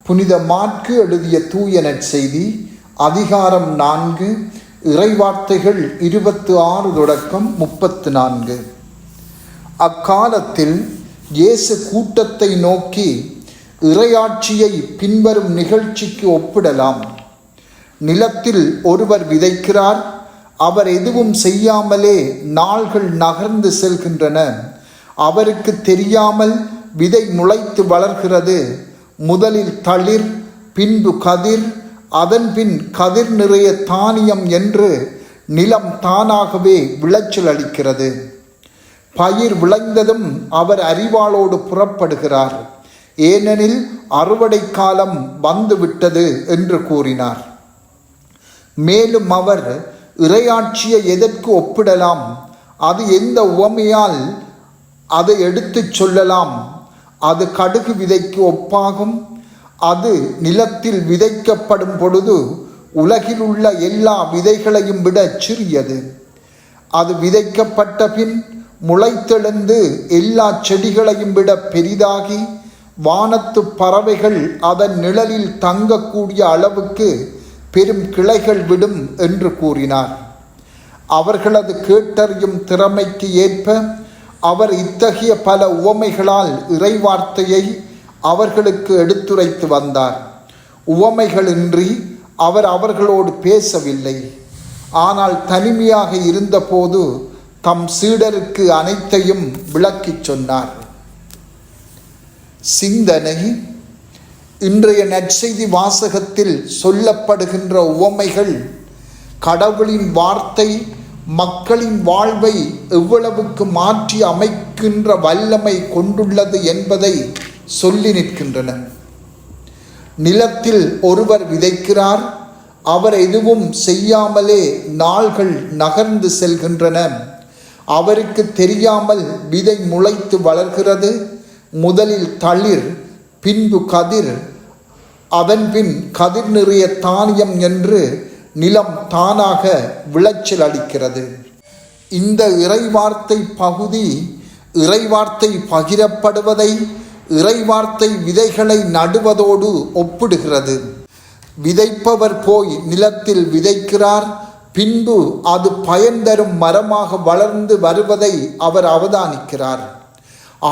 புனித மாற்கு எழுதிய தூய நற்செய்தி அதிகாரம் 4 இறைவார்த்தைகள் 26 தொடக்கம் 34. அக்காலத்தில் இயேசு கூட்டத்தை நோக்கி, இறையாட்சியை பின்வரும் நிகழ்ச்சிக்கு ஒப்பிடலாம். நிலத்தில் ஒருவர் விதைக்கிறார். அவர் எதுவும் செய்யாமலே நாள்கள் நகர்ந்து செல்கின்றன. அவருக்கு தெரியாமல் விதை முளைத்து வளர்கிறது. முதலில் தளிர், பின்பு கதிர், அதன்பின் கதிர் நிறைய தானியம் என்று நிலம் தானாகவே விளைச்சல் அளிக்கிறது. பயிர் விளைந்ததும் அவர் அரிவாளோடு புறப்படுகிறார், ஏனெனில் அறுவடை காலம் வந்துவிட்டது என்று கூறினார். மேலும் அவர் இறையாட்சியை எதற்கு ஒப்பிடலாம்? அது எந்த உவமையால் அதை எடுத்துச் சொல்லலாம்? அது கடுகு விதைக்கு ஒப்பாகும். அது நிலத்தில் விதைக்கப்படும் பொழுது உலகில் உள்ள எல்லா விதைகளையும் விட சிறியது. அது விதைக்கப்பட்ட பின் முளைத்தெழுந்து எல்லா செடிகளையும் விட பெரிதாகி வானத்து பறவைகள் அதன் நிழலில் தங்கக்கூடிய அளவுக்கு பெரும் கிளைகள் விடும் என்று கூறினார். அவர்களது கேட்டறியும் திறமைக்கு ஏற்ப அவர் இத்தகைய பல உவமைகளால் இறைவார்த்தையை அவர்களுக்கு எடுத்துரைத்து வந்தார். உவமைகளின்றி அவர் அவர்களோடு பேசவில்லை. ஆனால் தனிமையாக இருந்தபோது தம் சீடருக்கு அனைத்தையும் விளக்கிச் சொன்னார். சிந்தனை. இன்றைய நற்செய்தி வாசகத்தில் சொல்லப்படுகின்ற உவமைகள் கடவுளின் வார்த்தை மக்களின் வாழ்வை எவ்வளவுக்கு மாற்றி அமைக்கின்ற வல்லமை கொண்டுள்ளது என்பதை சொல்லி நிற்கின்றன. நிலத்தில் ஒருவர் விதைக்கிறார். அவர் எதுவும் செய்யாமலே நாள்கள் நகர்ந்து செல்கின்றன. அவருக்கு தெரியாமல் விதை முளைத்து வளர்கிறது. முதலில் தளிர், பின்பு கதிர், அதன்பின் கதிர் நிறைய தானியம் என்று நிலம் தானாக விளைச்சல் அளிக்கிறது. இந்த இறைவார்த்தை பகுதி இறைவார்த்தை பகிரப்படுவதை இறைவார்த்தை விதைகளை நடுவதோடு ஒப்பிடுகிறது. விதைப்பவர் போய் நிலத்தில் விதைக்கிறார். பின்பு அது பயன் தரும் மரமாக வளர்ந்து வருவதை அவர் அவதானிக்கிறார்.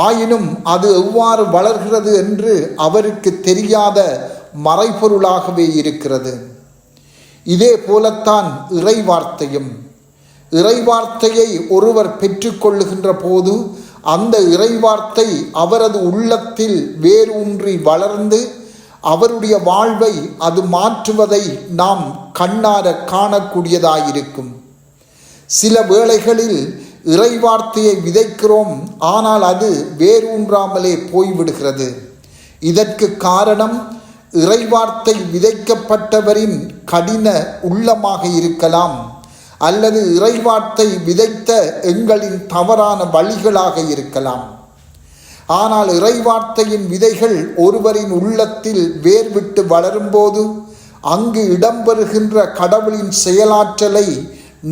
ஆயினும் அது எவ்வாறு வளர்கிறது என்று அவருக்கு தெரியாத மறைபொருளாகவே இருக்கிறது. இதே போலத்தான் இறைவார்த்தையும். இறைவார்த்தையை ஒருவர் பெற்றுக்கொள்ளுகின்ற போது அந்த இறைவார்த்தை அவரது உள்ளத்தில் வேரூன்றி வளர்ந்து அவருடைய வாழ்வை அது மாற்றுவதை நாம் கண்ணார காணக்கூடியதாயிருக்கும். சில வேளைகளில் இறைவார்த்தையை விதைக்கிறோம், ஆனால் அது வேரூன்றாமலே போய்விடுகிறது. இதற்கு காரணம் இறைவார்த்தை விதைக்கப்பட்டவரின் கடின உள்ளமாக இருக்கலாம், அல்லது இறைவார்த்தை விதைத்த எங்களின் தவறான வழிகளாக இருக்கலாம். ஆனால் இறைவார்த்தையின் விதைகள் ஒருவரின் உள்ளத்தில் வேர்விட்டு வளரும்போது அங்கு இடம்பெறுகின்ற கடவுளின் செயலாற்றலை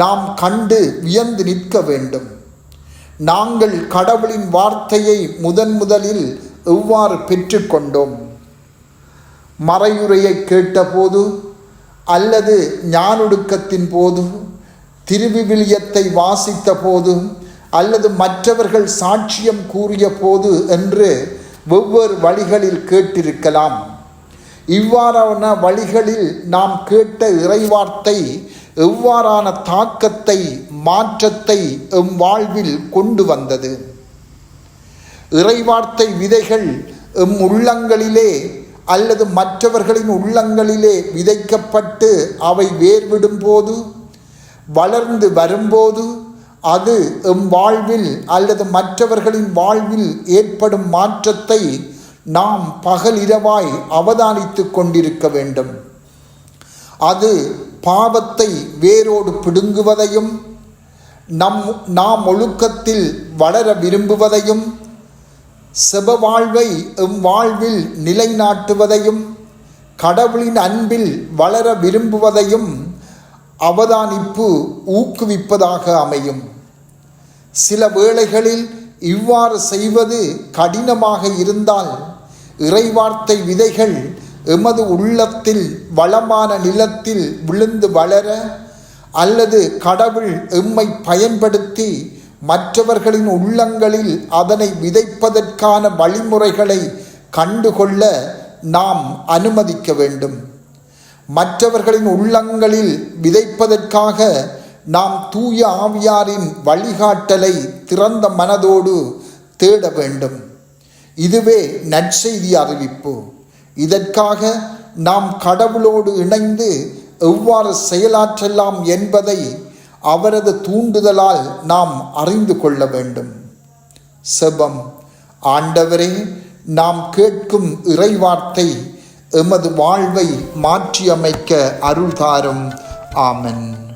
நாம் கண்டு வியந்து நிற்க வேண்டும். நாங்கள் கடவுளின் வார்த்தையை முதலில் எவ்வாறு பெற்றுக்கொண்டோம்? மறையுரையை கேட்டபோது, அல்லது ஞானொடுக்கத்தின் போது, திருவிவிலியத்தை வாசித்த போது, அல்லது மற்றவர்கள் சாட்சியம் கூறிய போது என்று வெவ்வேறு வழிகளில் கேட்டிருக்கலாம். இவ்வாறான வழிகளில் நாம் கேட்ட இறைவார்த்தை எவ்வாறான தாக்கத்தை, மாற்றத்தை எம் வாழ்வில் கொண்டு வந்தது? இறைவார்த்தை விதைகள் எம் உள்ளங்களிலே அல்லது மற்றவர்களின் உள்ளங்களிலே விதைக்கப்பட்டு அவை வேர்விடும் போது, வளர்ந்து வரும்போது, அது எம் வாழ்வில் அல்லது மற்றவர்களின் வாழ்வில் ஏற்படும் மாற்றத்தை நாம் பகலிரவாய் அவதானித்து கொண்டிருக்க வேண்டும். அது பாவத்தை வேரோடு பிடுங்குவதையும், நாம் ஒழுக்கத்தில் வளர விரும்புவதையும், செப வாழ்வை எம் வாழ்வில் நிலைநாட்டுவதையும், கடவுளின் அன்பில் வளர விரும்புவதையும் அவதானிப்பு ஊக்குவிப்பதாக அமையும். சில வேளைகளில் இவ்வாறு செய்வது கடினமாக இருந்தால் இறைவார்த்தை விதைகள் எமது உள்ளத்தில் வளமான நிலத்தில் விழுந்து வளர, அல்லது கடவுள் எம்மை பயன்படுத்தி மற்றவர்களின் உள்ளங்களில் அதனை விதைப்பதற்கான வழிமுறைகளை கண்டுகொள்ள நாம் அனுமதிக்க வேண்டும். மற்றவர்களின் உள்ளங்களில் விதைப்பதற்காக நாம் தூய ஆவியாரின் வழிகாட்டலை திறந்த மனதோடு தேட வேண்டும். இதுவே நற்செய்தி அறிவிப்பு. இதற்காக நாம் கடவுளோடு இணைந்து எவ்வாறு செயலாற்றலாம் என்பதை அவரது தூண்டுதலால் நாம் அறிந்து கொள்ள வேண்டும். செபம். ஆண்டவரே, நாம் கேட்கும் இறைவார்த்தை எமது வாழ்வை மாற்றியமைக்க அருள் தாரும். ஆமென்.